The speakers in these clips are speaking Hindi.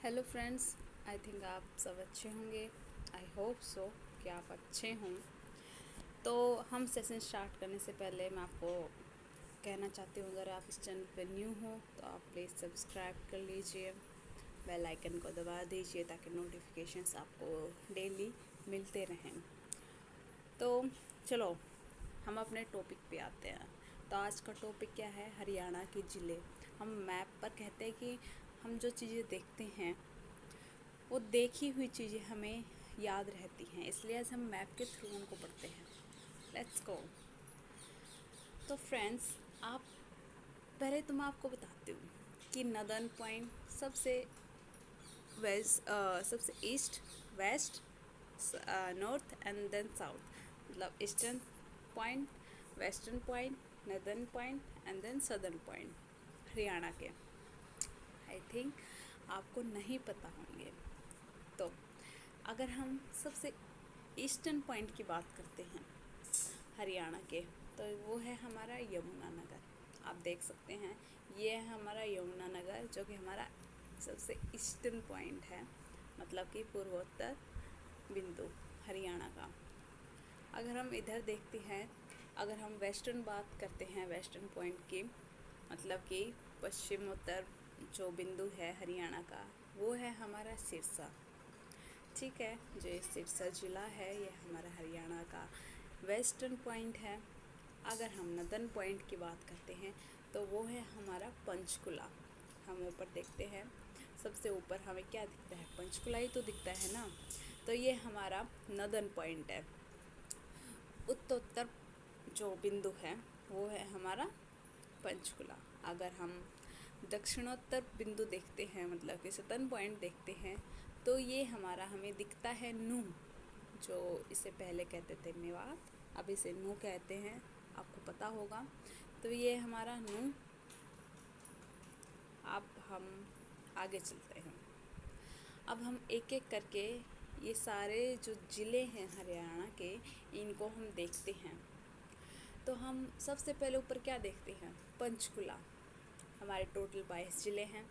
Hello friends. आई थिंक आप सब अच्छे होंगे। आई होप सो कि आप अच्छे हों। तो हम सेशन स्टार्ट करने से पहले मैं आपको कहना चाहती हूँ, अगर आप इस चैनल पर न्यू हो तो आप प्लीज़ सब्सक्राइब कर लीजिए, बेल आइकन को दबा दीजिए ताकि नोटिफिकेशंस आपको डेली मिलते रहें। तो चलो हम अपने टॉपिक पे आते हैं। तो आज का टॉपिक क्या है? हरियाणा के ज़िले। हम मैप पर कहते हैं कि हम जो चीज़ें देखते हैं वो देखी हुई चीज़ें हमें याद रहती हैं, इसलिए आज हम मैप के थ्रू उनको पढ़ते हैं। Let's go. तो फ्रेंड्स, आप पहले तो मैं आपको बताती हूँ कि नदन पॉइंट सबसे सबसे east, west, north and then south, मतलब eastern point, western point, northern point and then southern point Haryana के। आई थिंक आपको नहीं पता होंगे। तो अगर हम सबसे ईस्टर्न पॉइंट की बात करते हैं हरियाणा के, तो वो है हमारा यमुनानगर। आप देख सकते हैं ये है हमारा यमुनानगर, जो कि हमारा सबसे ईस्टर्न पॉइंट है, मतलब कि पूर्वोत्तर बिंदु हरियाणा का। अगर हम इधर देखते हैं, अगर हम वेस्टर्न बात करते हैं, वेस्टर्न पॉइंट की, मतलब कि पश्चिमोत्तर जो बिंदु है हरियाणा का, वो है हमारा सिरसा। ठीक है, जो सिरसा ज़िला है ये हमारा हरियाणा का वेस्टर्न पॉइंट है। अगर हम नदन पॉइंट की बात करते हैं तो वो है हमारा पंचकुला। हम ऊपर देखते हैं, सबसे ऊपर हमें क्या दिखता है? पंचकुला ही तो दिखता है ना। तो ये हमारा नदन पॉइंट है। उत्तरोत्तर जो बिंदु है वो है हमारा पंचकुला। अगर हम दक्षिणोत्तर बिंदु देखते हैं, मतलब कि सदर्न पॉइंट देखते हैं, तो ये हमारा हमें दिखता है नूह, जो इसे पहले कहते थे मेवात, अब इसे नूह कहते हैं, आपको पता होगा। तो ये हमारा नूह। अब हम आगे चलते हैं। अब हम एक एक करके ये सारे जो ज़िले हैं हरियाणा के, इनको हम देखते हैं। तो हम सबसे पहले ऊपर क्या देखते हैं? पंचकुला। हमारे टोटल 22 ज़िले हैं,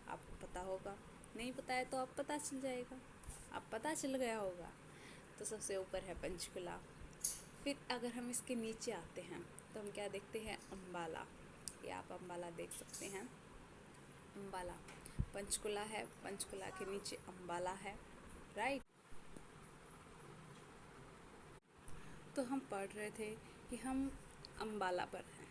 आपको पता होगा। नहीं पता है तो अब पता चल जाएगा, अब पता चल गया होगा। तो सबसे ऊपर है पंचकुला। फिर अगर हम इसके नीचे आते हैं तो हम क्या देखते हैं? अम्बाला। ये आप अम्बाला देख सकते हैं। अम्बाला पंचकुला है, पंचकुला के नीचे अम्बाला है, राइट। तो हम पढ़ रहे थे कि हम अम्बाला पर हैं,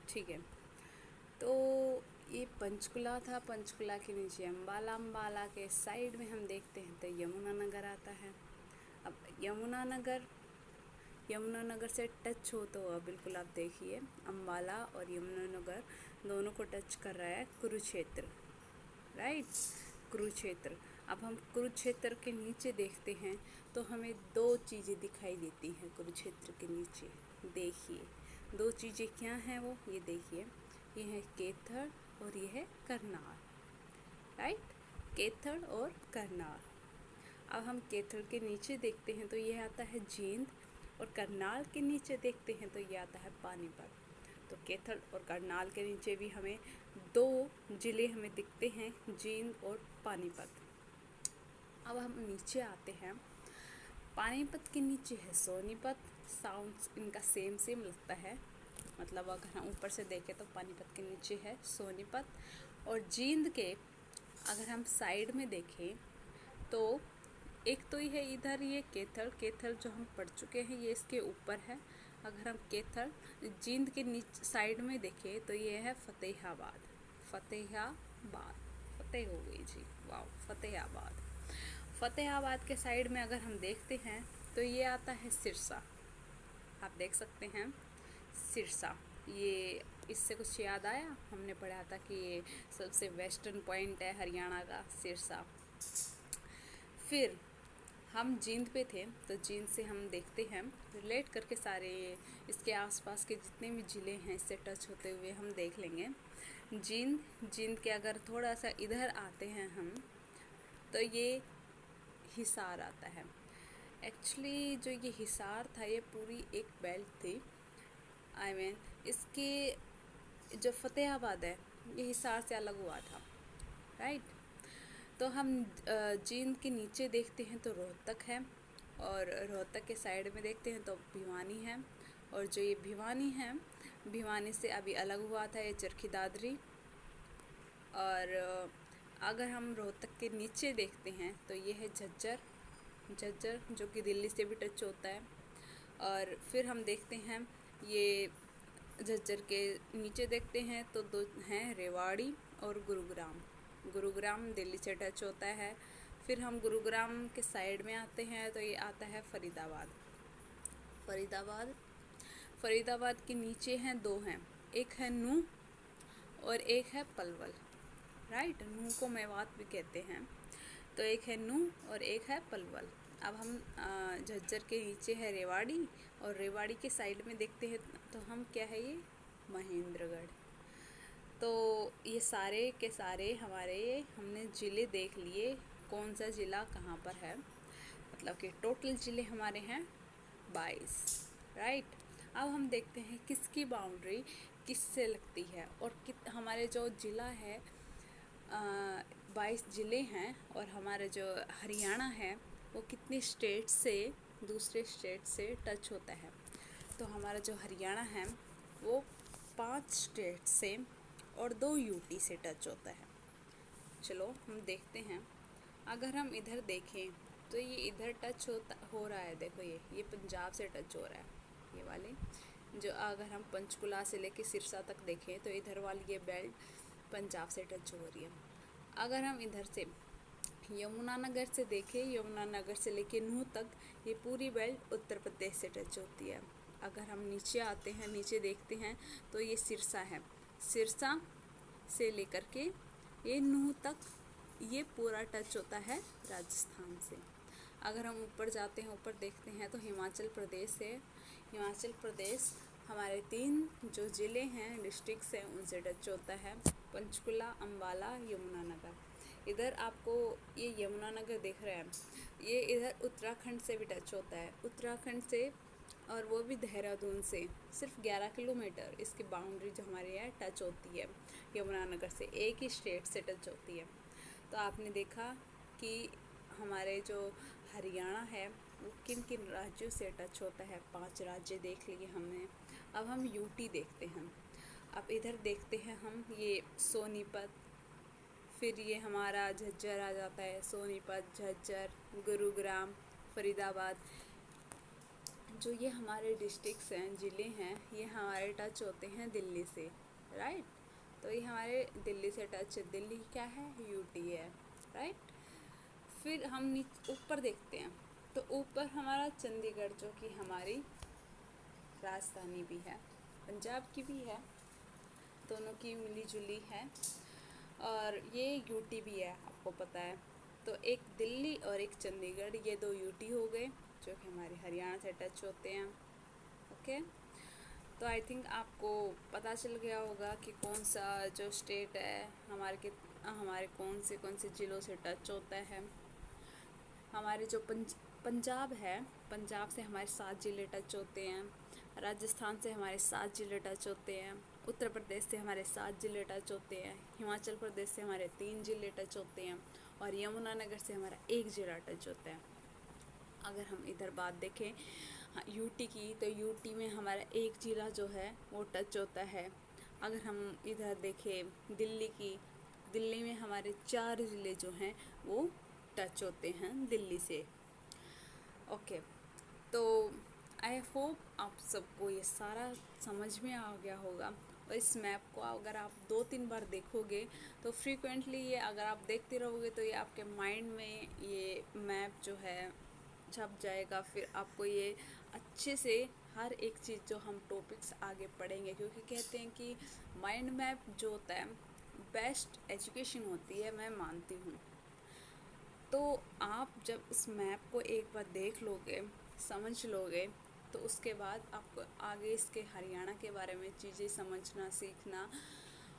ठीक है। तो ये पंचकुला था, पंचकुला के नीचे अम्बाला, अम्बाला के साइड में हम देखते हैं तो यमुनानगर आता है। अब यमुनानगर से टच हो तो बिल्कुल आप देखिए, अम्बाला और यमुनानगर दोनों को टच कर रहा है कुरुक्षेत्र, राइट। कुरुक्षेत्र। अब हम कुरुक्षेत्र के नीचे देखते हैं तो हमें दो चीज़ें दिखाई देती हैं कुरुक्षेत्र के नीचे। देखिए, दो चीज़ें क्या हैं वो, ये देखिए, ये है केथर और ये है करनाल, राइट। केथर और करनाल। अब हम केथर के नीचे देखते हैं तो ये आता है जींद, और करनाल के नीचे देखते हैं तो ये आता है पानीपत। तो केथर और करनाल के नीचे भी हमें दो ज़िले हमें दिखते हैं, जींद और पानीपत। अब हम नीचे आते हैं, पानीपत के नीचे है सोनीपत। साउंड्स इनका सेम सेम लगता है, मतलब अगर हम ऊपर से देखें तो पानीपत के नीचे है सोनीपत। और जींद के अगर हम साइड में देखें तो एक तो ये है इधर, ये केथल, केथल जो हम पढ़ चुके हैं ये इसके ऊपर है। अगर हम केथल जींद के नीचे साइड में देखें तो ये है फतेहाबाद। फतेहाबाद, फतेह हो गई जी, वाह, फतेहाबाद। फतेहाबाद के साइड में अगर हम देखते हैं तो ये आता है सिरसा। आप देख सकते हैं सिरसा। ये इससे कुछ याद आया? हमने पढ़ा था कि ये सबसे वेस्टर्न पॉइंट है हरियाणा का, सिरसा। फिर हम जींद पे थे तो जींद से हम देखते हैं रिलेट करके सारे इसके आसपास के जितने भी ज़िले हैं इससे टच होते हुए हम देख लेंगे। जींद के अगर थोड़ा सा इधर आते हैं हम तो ये हिसार आता है। एक्चुअली जो ये हिसार था ये पूरी एक बेल्ट थी। इसके जो फतेहाबाद है ये हिसार से अलग हुआ था, राइट। तो हम जींद के नीचे देखते हैं तो रोहतक है, और रोहतक के साइड में देखते हैं तो भिवानी है, और जो ये भिवानी है, भिवानी से अभी अलग हुआ था ये चरखी दादरी। और अगर हम रोहतक के नीचे देखते हैं तो ये है झज्जर, झज्जर जो कि दिल्ली से भी टच होता है। और फिर हम देखते हैं ये झज्जर के नीचे देखते हैं तो दो हैं रेवाड़ी और गुरुग्राम। गुरुग्राम दिल्ली से टच होता है। फिर हम गुरुग्राम के साइड में आते हैं तो ये आता है फरीदाबाद। फरीदाबाद, फरीदाबाद के नीचे हैं दो हैं, एक है नूह और एक है पलवल, राइट। नूह को मेवात भी कहते हैं। तो एक है नूह और एक है पलवल। अब हम झज्जर के नीचे है रेवाड़ी, और रेवाड़ी के साइड में देखते हैं तो हम क्या है ये महेंद्रगढ़। तो ये सारे के सारे हमारे हमने ज़िले देख लिए, कौन सा ज़िला कहाँ पर है। मतलब कि टोटल ज़िले हमारे हैं 22, राइट। अब हम देखते हैं किसकी बाउंड्री किससे लगती है, और हमारे जो ज़िला है 22 ज़िले हैं, और हमारा जो हरियाणा है वो कितनी स्टेट से दूसरे स्टेट से टच होता है। तो हमारा जो हरियाणा है वो 5 स्टेट से और 2 यूटी से टच होता है। चलो हम देखते हैं। अगर हम इधर देखें तो ये इधर टच हो रहा है, देखो ये पंजाब से टच हो रहा है, ये वाले जो। अगर हम पंचकुला से लेके सिरसा तक देखें तो इधर वाली ये बेल्ट पंजाब से टच हो रही है। अगर हम इधर से यमुनानगर से देखें, यमुनानगर से लेके नूह तक ये पूरी बेल्ट उत्तर प्रदेश से टच होती है। अगर हम नीचे आते हैं, नीचे देखते हैं तो ये सिरसा है, सिरसा से लेकर के ये नूह तक ये पूरा टच होता है राजस्थान से। अगर हम ऊपर जाते हैं, ऊपर देखते हैं तो हिमाचल प्रदेश है, हिमाचल प्रदेश हमारे 3 जो ज़िले हैं डिस्ट्रिक्ट्स हैं उनसे टच होता है, पंचकुला, अम्बाला, यमुनानगर। इधर आपको ये यमुनानगर दिख रहा है, ये इधर उत्तराखंड से भी टच होता है, उत्तराखंड से, और वो भी देहरादून से सिर्फ 11 किलोमीटर इसकी बाउंड्री जो हमारे यहाँ टच होती है यमुनानगर से, एक ही स्टेट से टच होती है। तो आपने देखा कि हमारे जो हरियाणा है वो किन किन राज्यों से टच होता है, 5 राज्य देख लिए हमने। अब हम यूटी देखते हैं। अब इधर देखते हैं हम ये सोनीपत, फिर ये हमारा झज्जर आ जाता है, सोनीपत, झज्जर, गुरुग्राम, फरीदाबाद। जो ये हमारे डिस्ट्रिक्ट्स हैं, ज़िले हैं, ये हमारे टच होते हैं दिल्ली से, राइट। तो ये हमारे दिल्ली से टच, दिल्ली क्या है, यूटी है, राइट। फिर हम ऊपर देखते हैं तो ऊपर हमारा चंडीगढ़ जो कि हमारी राजधानी भी है, पंजाब की भी है, दोनों की मिली जुली है। और ये यूटी भी है, आपको पता है। तो एक दिल्ली और एक चंडीगढ़, ये 2 यूटी हो गए जो कि हमारे हरियाणा से टच होते हैं। ओके, तो आई थिंक आपको पता चल गया होगा कि कौन सा जो स्टेट है हमारे कौन से ज़िलों से टच होता है। हमारे जो पंजाब है, पंजाब से हमारे 7 ज़िले टच होते हैं, राजस्थान से हमारे 7 ज़िले टच होते हैं, उत्तर प्रदेश से हमारे 7 ज़िले टच होते हैं, हिमाचल प्रदेश से हमारे 3 ज़िले टच होते हैं, और यमुनानगर से हमारा 1 ज़िला टच होता है। अगर हम इधर बात देखें यूटी की, तो यूटी में हमारा 1 ज़िला जो है वो टच होता है। अगर हम इधर देखें दिल्ली की, दिल्ली में हमारे 4 ज़िले जो हैं वो टच होते हैं दिल्ली से। ओके, तो आई होप आप सबको ये सारा समझ में आ गया होगा। और इस मैप को अगर आप 2-3 बार देखोगे तो फ्रीक्वेंटली ये अगर आप देखते रहोगे तो ये आपके माइंड में ये मैप जो है छप जाएगा। फिर आपको ये अच्छे से हर एक चीज़ जो हम टॉपिक्स आगे पढ़ेंगे, क्योंकि कहते हैं कि माइंड मैप जो होता है बेस्ट एजुकेशन होती है, मैं मानती हूँ। तो आप जब इस मैप को एक बार देख लोगे, समझ लोगे, तो उसके बाद आपको आगे इसके हरियाणा के बारे में चीज़ें समझना सीखना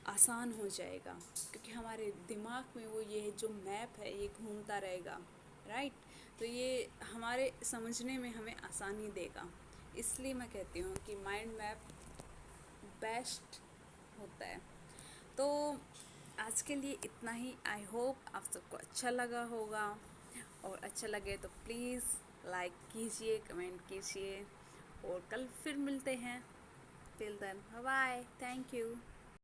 आसान हो जाएगा, क्योंकि हमारे दिमाग में वो ये जो मैप है ये घूमता रहेगा, राइट। तो ये हमारे समझने में हमें आसानी देगा। इसलिए मैं कहती हूँ कि माइंड मैप बेस्ट होता है। तो आज के लिए इतना ही। आई होप आप सबको अच्छा लगा होगा, और अच्छा लगे तो प्लीज़ लाइक कीजिए, कमेंट कीजिए, और कल फिर मिलते हैं। Till then bye bye, thank you.